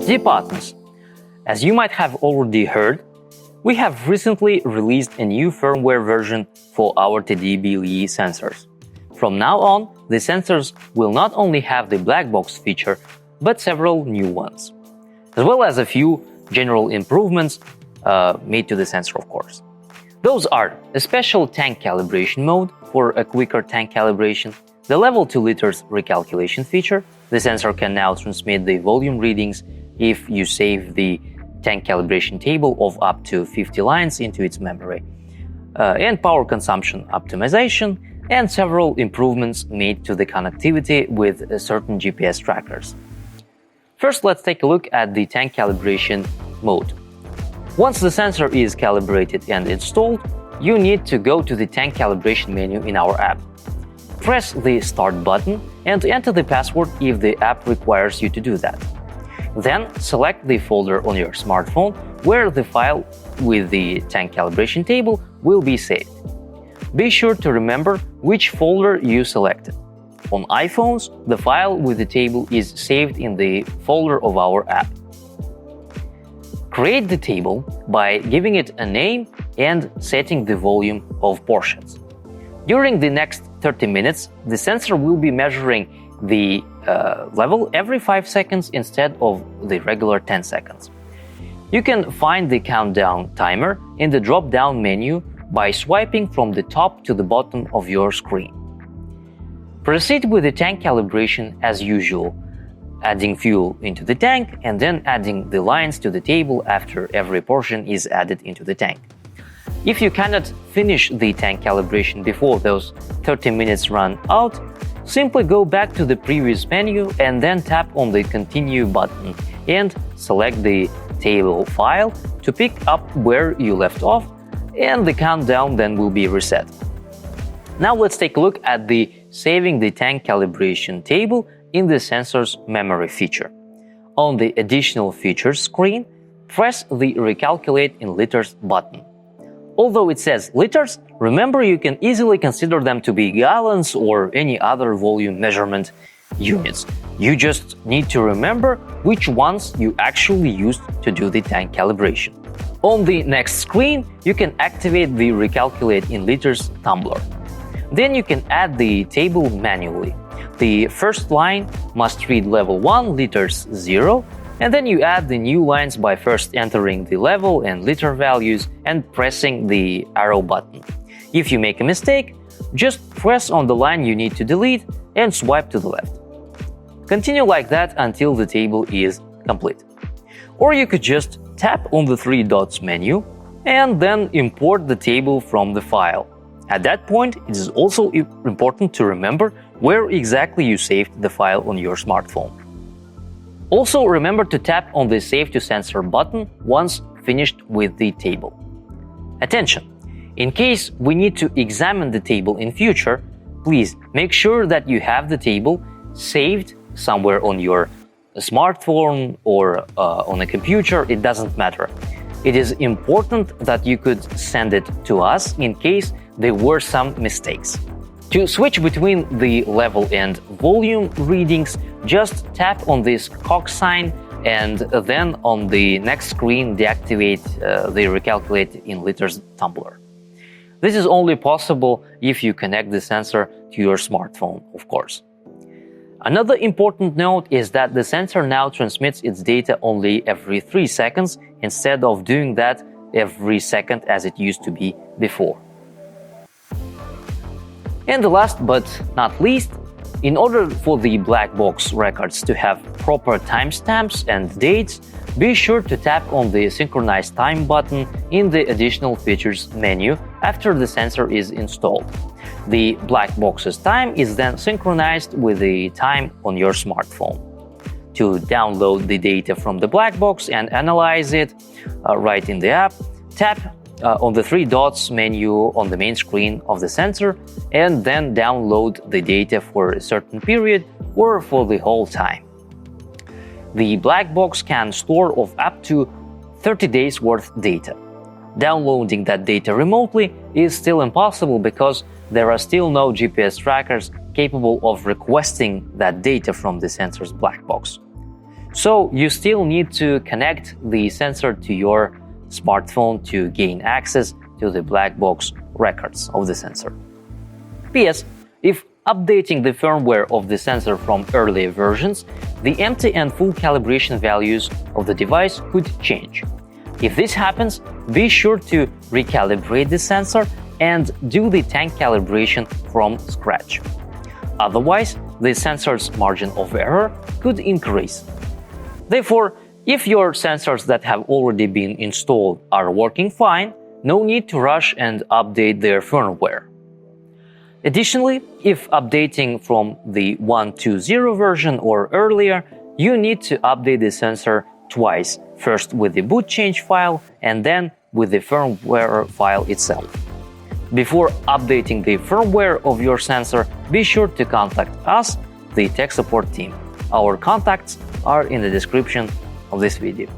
Dear partners, as you might have already heard, we have recently released a new firmware version for our TD-BLE sensors. From now on, the sensors will not only have the black box feature, but several new ones, as well as a few general improvements made to the sensor, of course. Those are a special tank calibration mode for a quicker tank calibration, the level 2 liters recalculation feature. The sensor can now transmit the volume readings if you save the tank calibration table of up to 50 lines into its memory, and power consumption optimization, and several improvements made to the connectivity with certain GPS trackers. First, let's take a look at the tank calibration mode. Once the sensor is calibrated and installed, you need to go to the tank calibration menu in our app. Press the Start button and enter the password if the app requires you to do that. Then select the folder on your smartphone where the file with the tank calibration table will be saved. Be sure to remember which folder you selected. On iPhones, the file with the table is saved in the folder of our app. Create the table by giving it a name and setting the volume of portions. During the next 30 minutes, the sensor will be measuring the level every 5 seconds instead of the regular 10 seconds. You can find the countdown timer in the drop-down menu by swiping from the top to the bottom of your screen. Proceed with the tank calibration as usual, adding fuel into the tank and then adding the lines to the table after every portion is added into the tank. If you cannot finish the tank calibration before those 30 minutes run out, simply go back to the previous menu and then tap on the Continue button and select the table file to pick up where you left off, and the countdown then will be reset. Now let's take a look at the saving the tank calibration table in the sensor's memory feature. On the Additional Features screen, press the Recalculate in Liters button. Although it says liters, remember you can easily consider them to be gallons or any other volume measurement units. You just need to remember which ones you actually used to do the tank calibration. On the next screen, you can activate the Recalculate in Liters tumbler. Then you can add the table manually. The first line must read level 1, liters 0, and then you add the new lines by first entering the level and liter values and pressing the arrow button. If you make a mistake, just press on the line you need to delete and swipe to the left. Continue like that until the table is complete. Or you could just tap on the 3 dots menu and then import the table from the file. At that point, it is also important to remember where exactly you saved the file on your smartphone. Also, remember to tap on the Save to Sensor button once finished with the table. Attention! In case we need to examine the table in future, please make sure that you have the table saved somewhere on your smartphone or on a computer. It doesn't matter. It is important that you could send it to us in case there were some mistakes. To switch between the level and volume readings, just tap on this cog sign and then on the next screen deactivate the Recalculate in Liters tumbler. This is only possible if you connect the sensor to your smartphone, of course. Another important note is that the sensor now transmits its data only every 3 seconds instead of doing that every second as it used to be before. And last but not least, in order for the black box records to have proper timestamps and dates, be sure to tap on the Synchronize Time button in the Additional Features menu after the sensor is installed. The black box's time is then synchronized with the time on your smartphone. To download the data from the black box and analyze it right in the app, tap on the 3 dots menu on the main screen of the sensor and then download the data for a certain period or for the whole time. The black box can store of up to 30 days worth data. Downloading that data remotely is still impossible because there are still no GPS trackers capable of requesting that data from the sensor's black box. So you still need to connect the sensor to your smartphone to gain access to the black box records of the sensor. P.S. If updating the firmware of the sensor from earlier versions, the empty and full calibration values of the device could change. If this happens, be sure to recalibrate the sensor and do the tank calibration from scratch. Otherwise, the sensor's margin of error could increase. Therefore, if your sensors that have already been installed are working fine, no need to rush and update their firmware. Additionally, if updating from the 1.2.0 version or earlier, you need to update the sensor twice, first with the boot change file and then with the firmware file itself. Before updating the firmware of your sensor, be sure to contact us, the tech support team. Our contacts are in the description of this video.